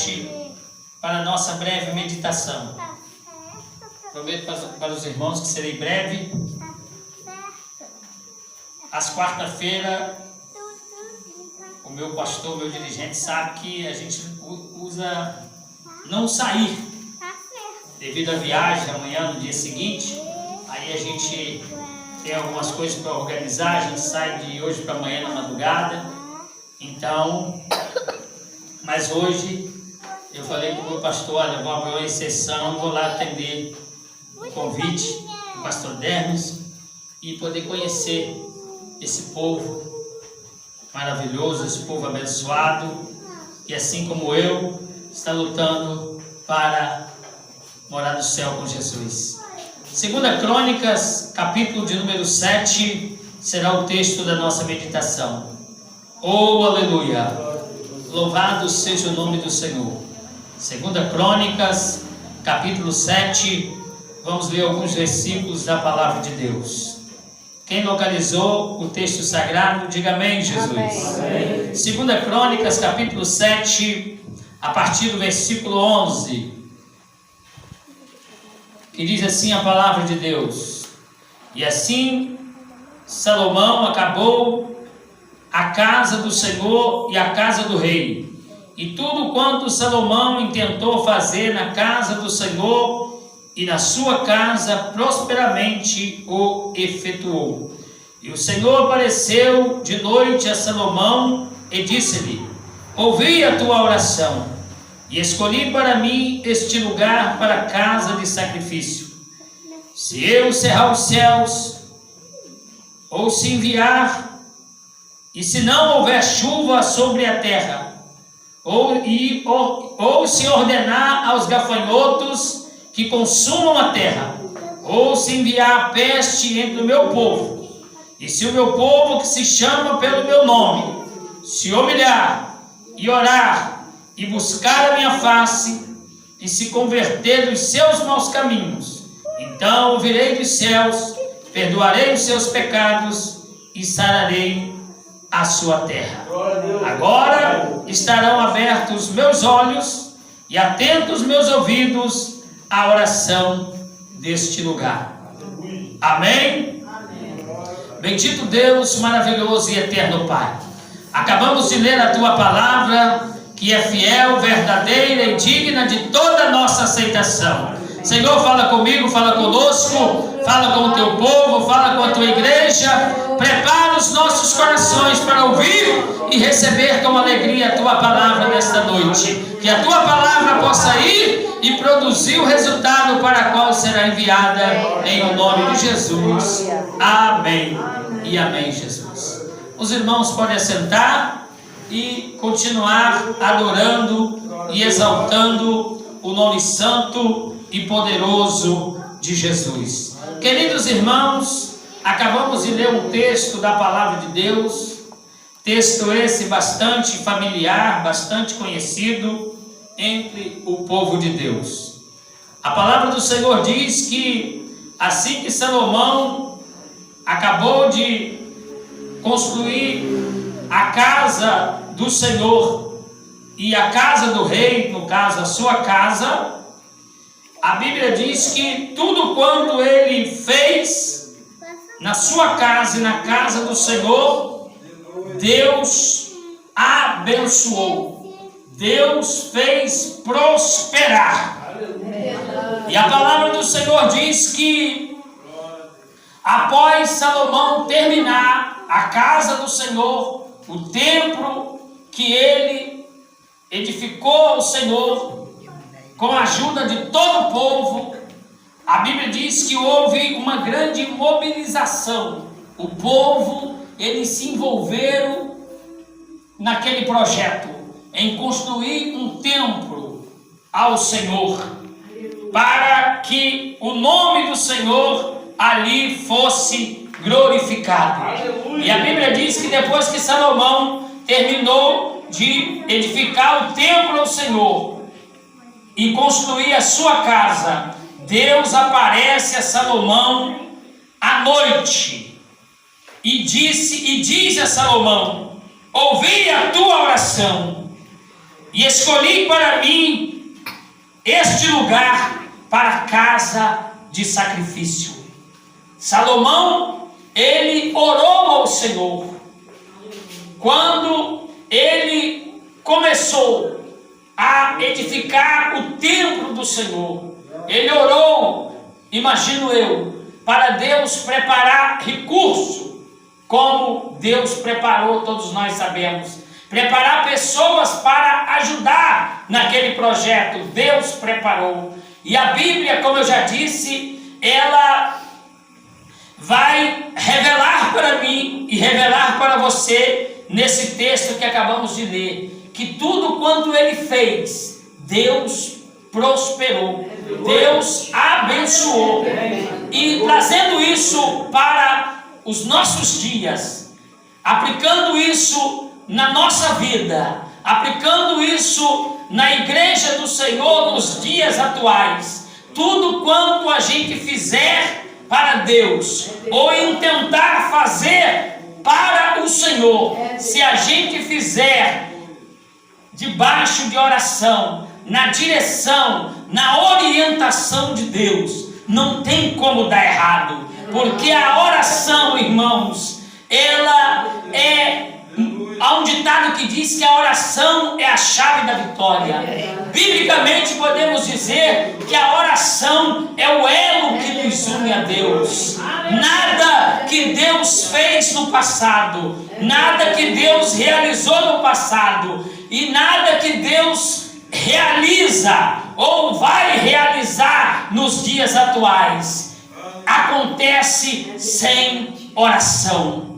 7 para a nossa breve meditação. Prometo para os irmãos que serei breve. Às quarta-feira, o meu pastor, meu dirigente, sabe que a gente usa não sair devido à viagem amanhã, no dia seguinte. Aí a gente tem algumas coisas para organizar, a gente sai de hoje para amanhã na madrugada. Então, mas hoje eu falei com o meu pastor, olha, vou abrir uma exceção, vou lá atender o convite do pastor Dermes e poder conhecer esse povo maravilhoso, esse povo abençoado, que assim como eu, está lutando para morar no céu com Jesus. 2 Crônicas, capítulo de número 7, será o texto da nossa meditação. Oh, aleluia! Louvado seja o nome do Senhor. 2 Crônicas, capítulo 7, vamos ler alguns versículos da palavra de Deus. Quem localizou o texto sagrado, diga amém, Jesus. Amém. 2 Crônicas, capítulo 7, a partir do versículo 11, que diz assim a palavra de Deus: E assim Salomão acabou a casa do Senhor e a casa do rei, e tudo quanto Salomão intentou fazer na casa do Senhor e na sua casa, prosperamente o efetuou. E o Senhor apareceu de noite a Salomão e disse-lhe: Ouvi a tua oração, e escolhi para mim este lugar para a casa de sacrifício. Se eu cerrar os céus, ou se enviar, e se não houver chuva sobre a terra, ou se ordenar aos gafanhotos que consumam a terra, ou se enviar a peste entre o meu povo, e se o meu povo que se chama pelo meu nome se humilhar e orar e buscar a minha face e se converter dos seus maus caminhos, então ouvirei dos céus, perdoarei os seus pecados e sararei a sua terra. Agora estarão abertos meus olhos e atentos meus ouvidos à oração deste lugar. Amém? Bendito Deus, maravilhoso e eterno Pai. Acabamos de ler a tua palavra, que é fiel, verdadeira e digna de toda a nossa aceitação. Senhor, fala comigo, fala conosco, fala com o teu povo, fala com a tua igreja. Prepara os nossos corações para ouvir e receber com alegria a tua palavra nesta noite. Que a tua palavra possa ir e produzir o resultado para o qual será enviada, em o nome de Jesus. Amém e amém, Jesus. Os irmãos podem assentar e continuar adorando e exaltando o nome santo e poderoso de Jesus. Queridos irmãos, acabamos de ler um texto da palavra de Deus, texto esse bastante familiar, bastante conhecido entre o povo de Deus. A palavra do Senhor diz que assim que Salomão acabou de construir a casa do Senhor e a casa do rei, no caso a sua casa, a Bíblia diz que tudo quanto ele fez na sua casa e na casa do Senhor, Deus abençoou, Deus fez prosperar. E a palavra do Senhor diz que após Salomão terminar a casa do Senhor, o templo que ele edificou ao Senhor, com a ajuda de todo o povo, a Bíblia diz que houve uma grande mobilização. O povo, eles se envolveram naquele projeto, em construir um templo ao Senhor, para que o nome do Senhor ali fosse glorificado. Aleluia. E a Bíblia diz que depois que Salomão terminou de edificar o templo ao Senhor e construir a sua casa, Deus aparece a Salomão à noite e diz a Salomão: ouvi a tua oração e escolhi para mim este lugar para casa de sacrifício. Salomão, ele orou ao Senhor. Quando ele começou a edificar o templo do Senhor, ele orou, imagino eu, para Deus preparar recurso, como Deus preparou, todos nós sabemos. Preparar pessoas para ajudar naquele projeto, Deus preparou. E a Bíblia, como eu já disse, ela vai revelar para mim e revelar para você, nesse texto que acabamos de ler, que tudo quanto ele fez, Deus prosperou, Deus abençoou. E trazendo isso para os nossos dias, aplicando isso na nossa vida, aplicando isso na igreja do Senhor nos dias atuais, tudo quanto a gente fizer para Deus, ou em tentar fazer para o Senhor, se a gente fizer debaixo de oração, na direção, na orientação de Deus, não tem como dar errado, porque a oração, irmãos, ela é... Há um ditado que diz que a oração é a chave da vitória. Biblicamente podemos dizer que a oração é o elo que nos une a Deus. Nada que Deus fez no passado, nada que Deus realizou no passado e nada que Deus realiza ou vai realizar nos dias atuais acontece sem oração.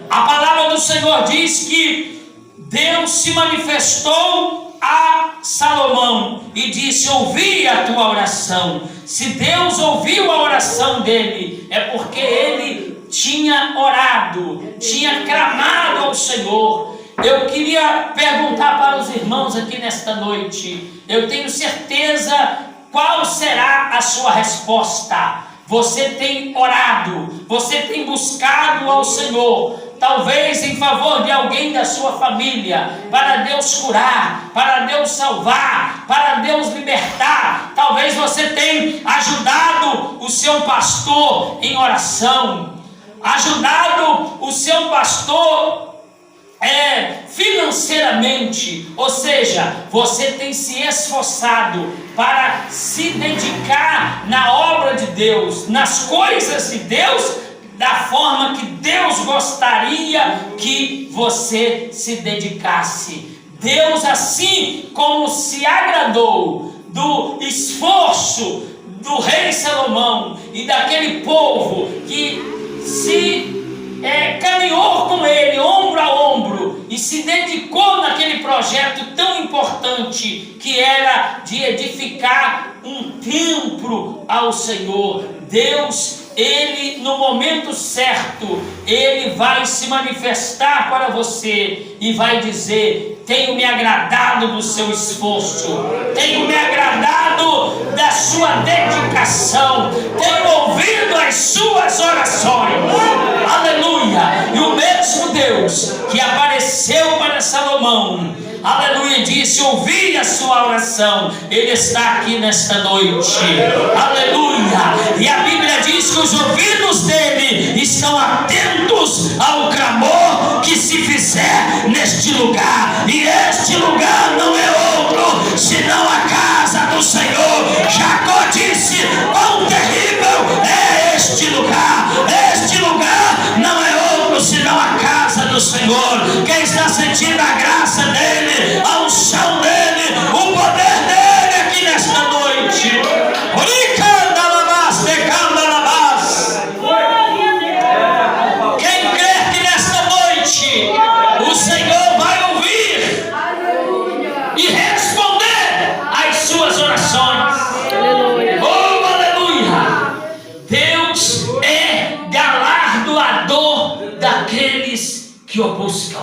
A palavra do Senhor diz que Deus se manifestou a Salomão e disse: ouvi a tua oração. Se Deus ouviu a oração dele, é porque ele tinha orado, tinha clamado ao Senhor. Eu queria perguntar para os irmãos aqui nesta noite, eu tenho certeza qual será a sua resposta. Você tem orado, você tem buscado ao Senhor, talvez em favor de alguém da sua família, para Deus curar, para Deus salvar, para Deus libertar. Talvez você tenha ajudado o seu pastor em oração, ajudado o seu pastor financeiramente, ou seja, você tem se esforçado para se dedicar na obra de Deus, nas coisas de Deus, da forma que Deus gostaria que você se dedicasse. Deus, assim como se agradou do esforço do rei Salomão e daquele povo que se caminhou com ele ombro a ombro e se dedicou naquele projeto tão importante que era de edificar um templo ao Senhor. Deus, ele no momento certo, ele vai se manifestar para você e vai dizer: tenho me agradado do seu esforço, tenho me agradado da sua dedicação, tenho ouvido as suas orações. Aleluia! E o mesmo Deus que apareceu para Salomão, aleluia, disse: ouvi a sua oração, ele está aqui nesta noite. Aleluia! E a Bíblia diz que os ouvidos dele estão atentos ao clamor que se fizer neste lugar. E este lugar não é outro senão a casa do Senhor. Jacó disse: quão terrível é este lugar. Este lugar não é outro senão a casa do Senhor. Quem está sentindo a graça dele, a unção dele, o poder dele aqui nesta noite? Quem crê que nesta noite o Senhor vai ouvir e responder às suas orações? Oh, aleluia! Deus é galardoador daqueles que o buscam.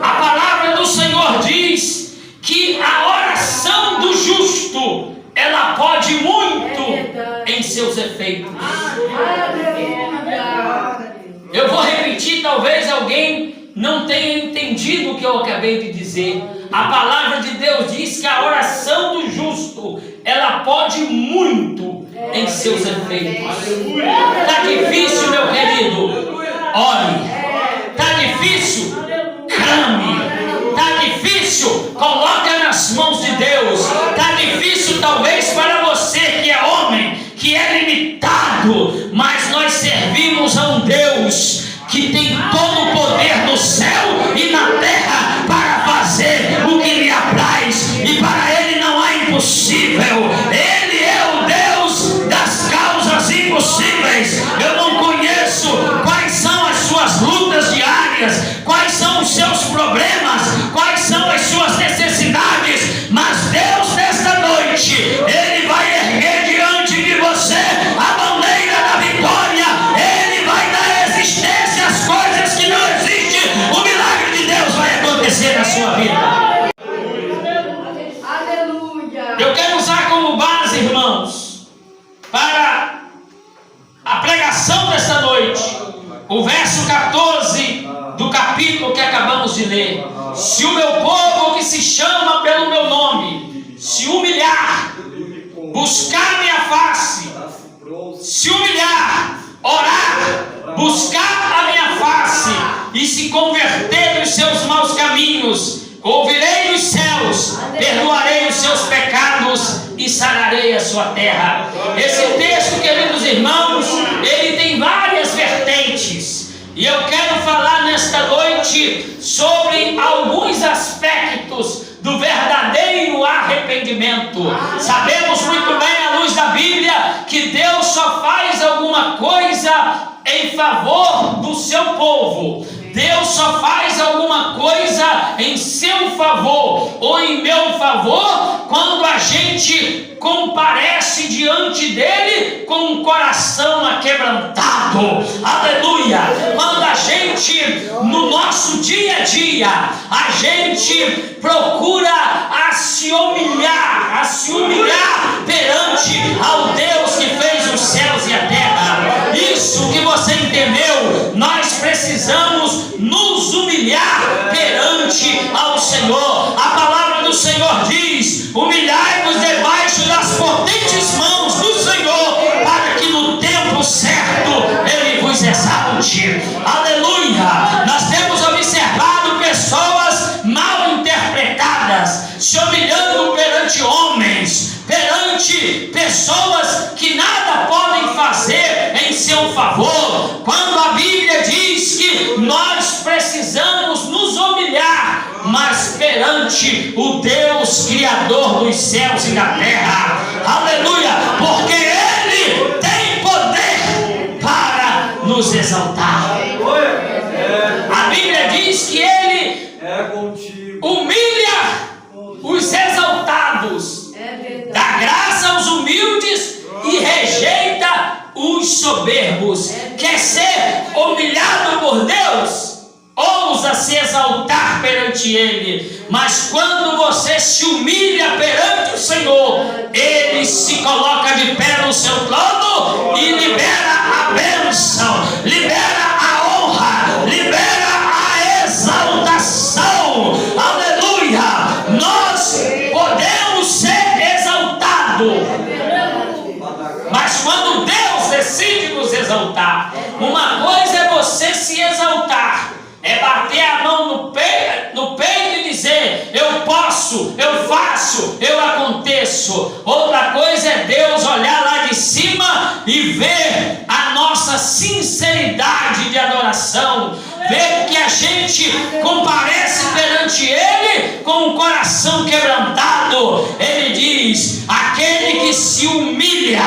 A palavra do Senhor diz que a oração do justo, ela pode muito em seus efeitos. Eu vou repetir, talvez alguém não tenha entendido o que eu acabei de dizer. A palavra de Deus diz que a oração do justo, ela pode muito em seus efeitos. Está difícil, meu querido? Ore. Está difícil? Clame. Está difícil? Coloca nas mãos de Deus. Está difícil talvez para você que é homem, que é limitado, mas nós servimos a um Deus que tem todo o poder no céu e na terra para fazer o que lhe apraz, e para Ele não há impossível. Ele é o Deus das causas impossíveis. Eu não conheço quais são as suas lutas diárias, quais são os seus problemas, quais são as suas necessidades, mas Deus nesta noite, Ele vai erguer diante de você a bandeira da vitória. Ele vai dar existência às coisas que não existem. O milagre de Deus vai acontecer na sua vida. Eu quero usar como base, irmãos, para a pregação desta noite, o verso 14 do capítulo que acabamos de ler. Se o meu povo que se chama pelo meu nome se humilhar, buscar minha face, se humilhar, orar, buscar a minha face e se converter dos seus maus caminhos, ouvirei dos céus, perdoarei os seus pecados e sararei a sua terra. Esse texto, queridos irmãos, ele tem várias vertentes, e eu quero falar nesta noite sobre alguns aspectos do verdadeiro arrependimento. Sabemos muito bem, à luz da Bíblia, que Deus só faz alguma coisa em favor do seu povo. Deus só faz alguma coisa em seu favor ou em meu favor quando a gente comparece diante dele com um coração aquebrantado. Aleluia! Quando a gente, no nosso dia a dia, a gente procura a se humilhar perante ao Deus que fez os céus e a terra. Isso que você entendeu, nós precisamos nos humilhar perante ao Senhor. A palavra do Senhor diz: humilhai-vos debaixo das potentes mãos do Senhor, para que no tempo certo Ele vos exalte. Aleluia! Nós temos observado pessoas mal interpretadas, se humilhando perante homens, perante pessoas que nada podem fazer em seu favor, quando a Bíblia diz que nós precisamos nos humilhar, mas perante o Deus Criador dos céus e da terra. Aleluia! Porque Ele tem poder para nos exaltar. A Bíblia diz que Ele humilha os exaltados, dá graça aos humildes e rejeita os soberbos. Quer ser humilhado por Deus? Ousa se exaltar perante Ele. Mas quando você se humilha perante o Senhor, Ele se coloca de pé no seu trono e libera a bênção, libera a honra, libera a exaltação. Aleluia! Nós podemos ser exaltados, mas quando Deus decide nos exaltar, uma coisa é você se exaltar, é bater a mão no peito e dizer: eu posso, eu faço, eu aconteço. Outra coisa é Deus olhar lá de cima e ver a nossa sinceridade de adoração, ver que a gente comparece perante Ele com o coração quebrantado. Ele diz: aquele que se humilha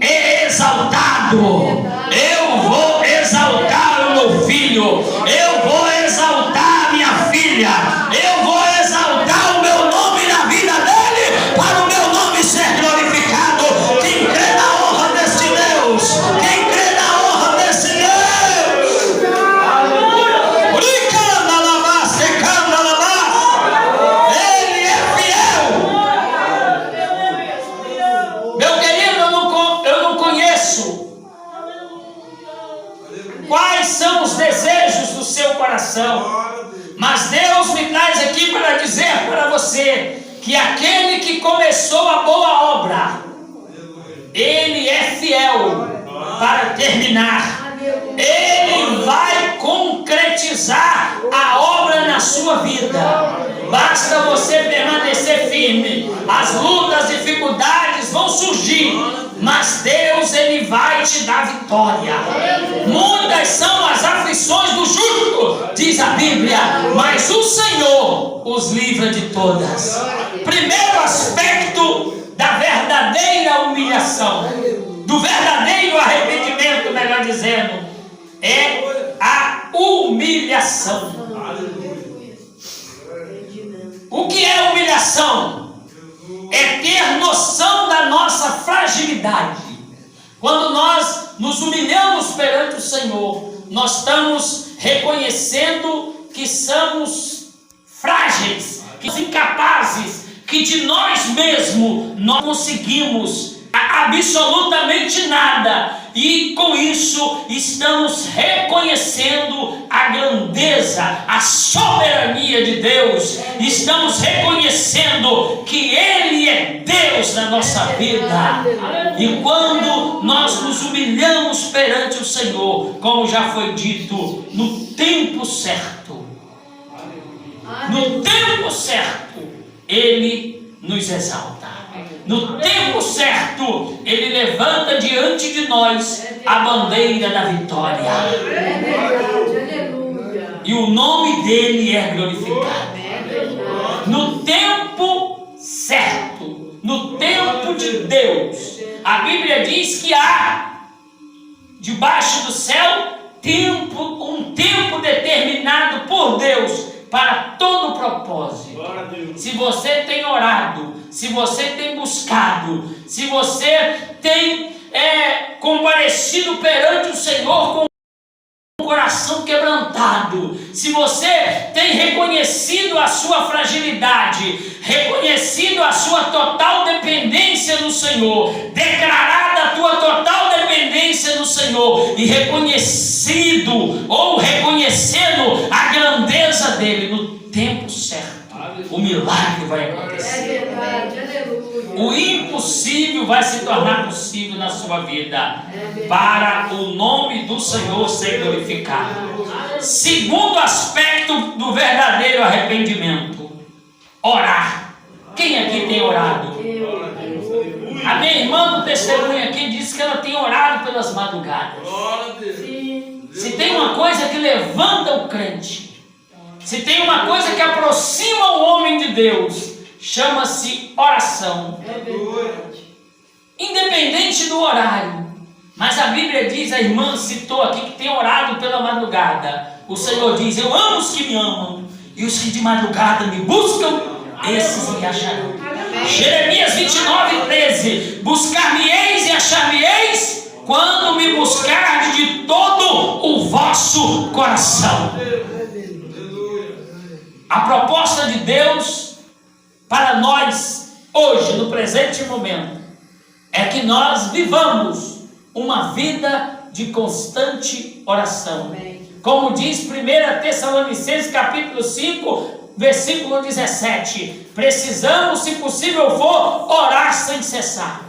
é exaltado. Eu vou exaltar o meu filho, eu vou exaltar a minha filha, eu vou exaltar o meu nome na vida dele, para o meu nome ser glorificado. Quem crê na honra deste Deus, quem crê na honra desse Deus, Ele é fiel. Meu querido, eu não conheço quais são os desejos do seu seu coração. Mas Deus me traz aqui para dizer para você que aquele que começou a boa obra, Ele é fiel para terminar. Ele vai concretizar a obra na sua vida. Basta você permanecer firme. As lutas, as dificuldades vão surgir, mas Deus, Ele vai te dar vitória. Muitas são as aflições do justo, diz a Bíblia, mas o Senhor os livra de todas. Primeiro aspecto da verdadeira humilhação, do verdadeiro arrependimento, melhor dizendo, é a humilhação. O que é humilhação? É ter noção da nossa fragilidade. Quando nós nos humilhamos perante o Senhor, nós estamos reconhecendo que somos frágeis, que somos incapazes, que de nós mesmos não conseguimos absolutamente nada, e com isso estamos reconhecendo a grandeza, a soberania de Deus. Estamos reconhecendo que Ele é Deus na nossa vida. E quando nós nos humilhamos perante o Senhor, como já foi dito, no tempo certo, Ele nos exalta. No tempo certo, Ele levanta diante de nós a bandeira da vitória. E o nome dEle é glorificado. No tempo certo, no tempo de Deus, a Bíblia diz que há debaixo do céu um tempo determinado por Deus para todo propósito. Se você tem orado, se você tem buscado, se você tem comparecido perante o Senhor com um coração quebrantado, se você tem reconhecido a sua fragilidade, reconhecido a sua total dependência no Senhor, declarada a tua total dependência no Senhor e reconhecendo a grandeza dEle no tempo certo, o milagre vai acontecer. O impossível vai se tornar possível na sua vida, para o nome do Senhor ser glorificado. Segundo aspecto do verdadeiro arrependimento: orar. Quem aqui tem orado? A minha irmã no testemunho aqui disse que ela tem orado pelas madrugadas. Se tem uma coisa que levanta o crente, se tem uma coisa que aproxima o homem de Deus, chama-se oração. Independente do horário. Mas a Bíblia diz, a irmã citou aqui que tem orado pela madrugada. O Senhor diz: eu amo os que me amam, e os que de madrugada me buscam, esses me acharão. Jeremias 29:13: buscar-me-eis e achar-me-eis quando me buscardes de todo o vosso coração. A proposta de Deus para nós hoje, no presente momento, é que nós vivamos uma vida de constante oração. Como diz 1 Tessalonicenses capítulo 5, versículo 17: precisamos, se possível for, orar sem cessar.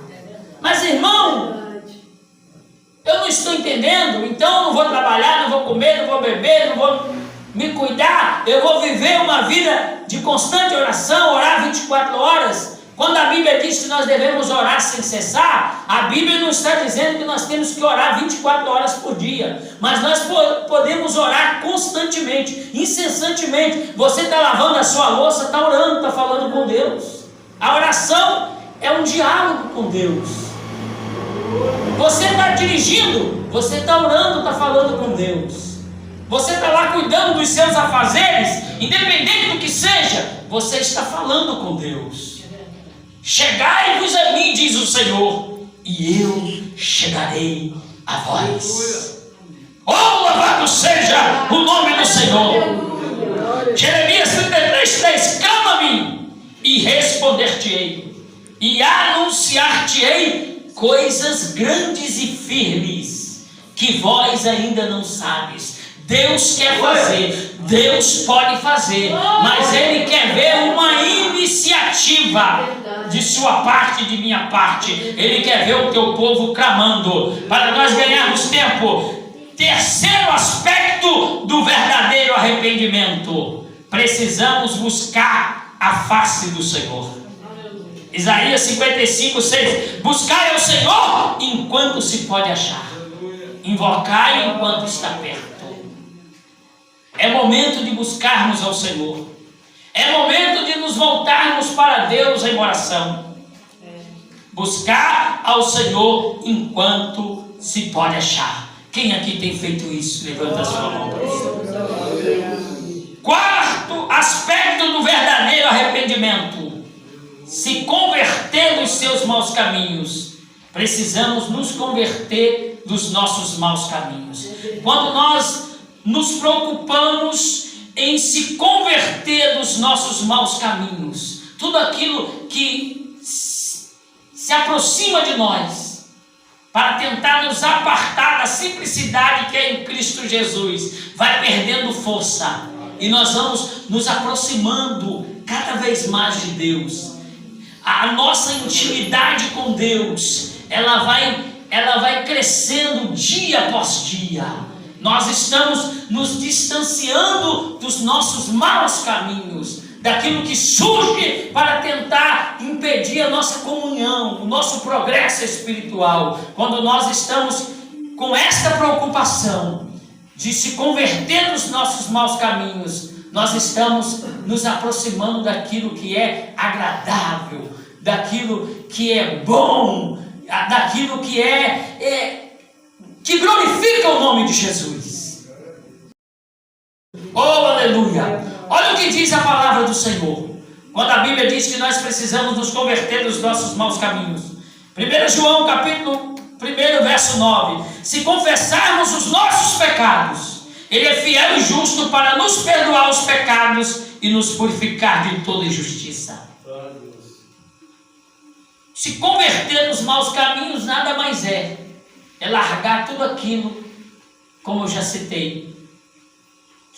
Mas irmão, eu não estou entendendo, então eu não vou trabalhar, não vou comer, não vou beber, não vou me cuidar, eu vou viver uma vida de constante oração, orar 24 horas. Quando a Bíblia diz que nós devemos orar sem cessar, a Bíblia não está dizendo que nós temos que orar 24 horas por dia, mas nós podemos orar constantemente, incessantemente. Você está lavando a sua louça, está orando, está falando com Deus. A oração é um diálogo com Deus. Você está dirigindo, você está orando, está falando com Deus. Você está lá cuidando dos seus afazeres, independente do que seja, você está falando com Deus. Chegai-vos a mim, diz o Senhor, e eu chegarei a vós. Oh, louvado seja o nome do Senhor. Jeremias 33:3: clama-me e responder-te-ei, e anunciar-te-ei coisas grandes e firmes, que vós ainda não sabes. Deus quer fazer, Deus pode fazer, mas Ele quer ver uma iniciativa de sua parte e de minha parte. Ele quer ver o teu povo clamando, para nós ganharmos tempo. Terceiro aspecto do verdadeiro arrependimento: precisamos buscar a face do Senhor. Isaías 55:6: buscai ao Senhor enquanto se pode achar, invocai enquanto está perto. É momento de buscarmos ao Senhor, é momento de nos voltarmos para Deus em oração. Buscar ao Senhor enquanto se pode achar. Quem aqui tem feito isso? Levanta a sua mão para o Senhor. Quarto aspecto do verdadeiro arrependimento: se converter dos seus maus caminhos. Precisamos nos converter dos nossos maus caminhos. Quando nós nos preocupamos em se converter dos nossos maus caminhos, tudo aquilo que se aproxima de nós, para tentar nos apartar da simplicidade que é em Cristo Jesus, vai perdendo força, e nós vamos nos aproximando cada vez mais de Deus. A nossa intimidade com Deus, ela vai crescendo dia após dia. Nós estamos nos distanciando dos nossos maus caminhos, daquilo que surge para tentar impedir a nossa comunhão, o nosso progresso espiritual. Quando nós estamos com esta preocupação de se converter dos nossos maus caminhos, nós estamos nos aproximando daquilo que é agradável, daquilo que é bom, daquilo que que glorifica o nome de Jesus. Oh, aleluia! Olha o que diz a palavra do Senhor, quando a Bíblia diz que nós precisamos nos converter dos nossos maus caminhos. 1 João capítulo 1, verso 9: se confessarmos os nossos pecados, Ele é fiel e justo para nos perdoar os pecados e nos purificar de toda injustiça. Se converter nos maus caminhos nada mais é largar tudo aquilo, como eu já citei,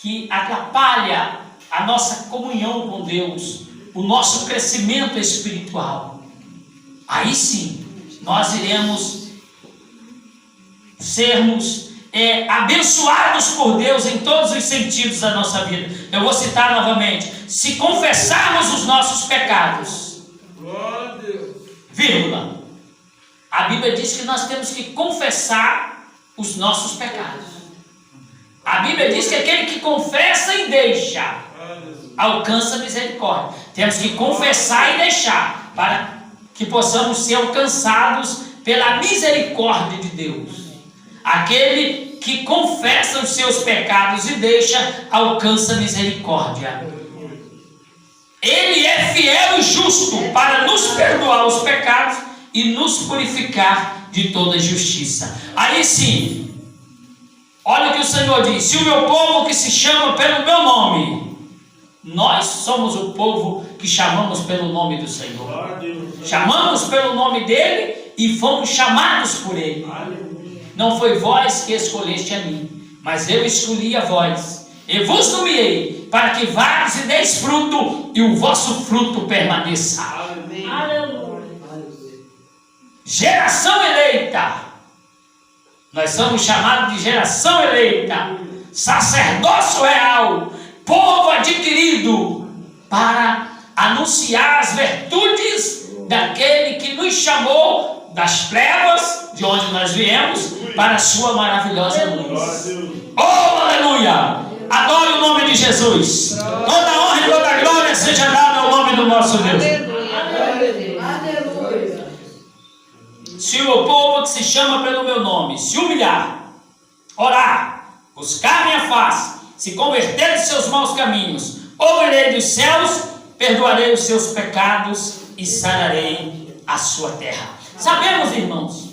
que atrapalha a nossa comunhão com Deus, o nosso crescimento espiritual. Aí sim, nós iremos sermos abençoados por Deus em todos os sentidos da nossa vida. Eu vou citar novamente: se confessarmos os nossos pecados, vírgula, a Bíblia diz que nós temos que confessar os nossos pecados. A Bíblia diz que aquele que confessa e deixa alcança misericórdia. Temos que confessar e deixar, para que possamos ser alcançados pela misericórdia de Deus. Aquele que confessa os seus pecados e deixa, alcança misericórdia. Ele é fiel e justo para nos perdoar os pecados e nos purificar de toda justiça. Aí sim, olha o que o Senhor diz: se o meu povo que se chama pelo meu nome, nós somos o povo que chamamos pelo nome do Senhor. Chamamos pelo nome dele e fomos chamados por ele. Não foi vós que escolheste a mim, mas eu escolhi a vós. Eu vos nomeei para que vades e deis fruto, e o vosso fruto permaneça. Aleluia. Geração eleita. Nós somos chamados de geração eleita, sacerdócio real, povo adquirido, para anunciar as virtudes daquele que nos chamou das trevas, de onde nós viemos, para a sua maravilhosa luz. Oh, aleluia! Adore o nome de Jesus. Toda honra e toda glória seja dada ao nome do nosso Deus. Se o povo que se chama pelo meu nome se humilhar, orar, buscar minha face, se converter de seus maus caminhos, ouvirei dos céus, perdoarei os seus pecados e sararei a sua terra. Sabemos, irmãos,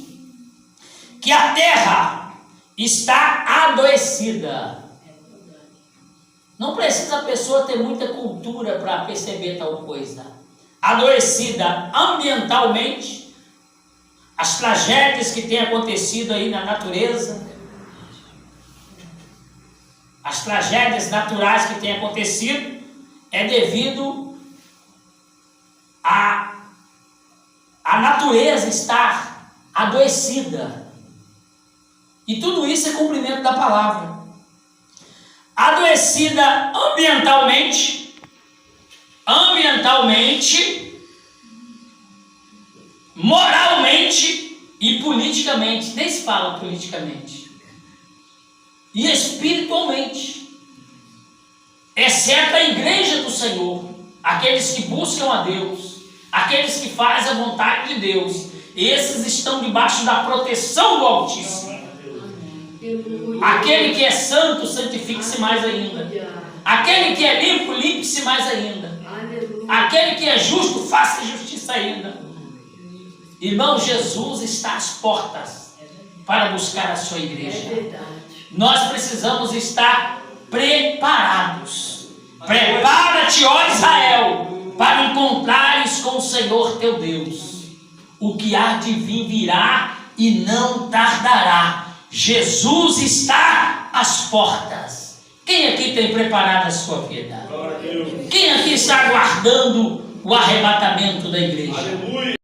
que a terra está adoecida. Não precisa a pessoa ter muita cultura para perceber tal coisa. Adoecida ambientalmente, as tragédias que têm acontecido aí na natureza, as tragédias naturais que têm acontecido, é devido a natureza estar adoecida. E tudo isso é cumprimento da palavra. Adoecida ambientalmente, moralmente e politicamente. Nem se fala politicamente. E espiritualmente. Exceto a igreja do Senhor, aqueles que buscam a Deus, aqueles que fazem a vontade de Deus, esses estão debaixo da proteção do Altíssimo. Aquele que é santo, santifique-se mais ainda. Aquele que é limpo, limpe-se mais ainda. Aquele que é justo, faça justiça ainda. Irmão, Jesus está às portas para buscar a sua igreja. Nós precisamos estar preparados. Prepara-te, ó Israel, para encontrares com o Senhor teu Deus. O que há de vir virá e não tardará. Jesus está às portas. Quem aqui tem preparado a sua vida? Quem aqui está aguardando o arrebatamento da igreja?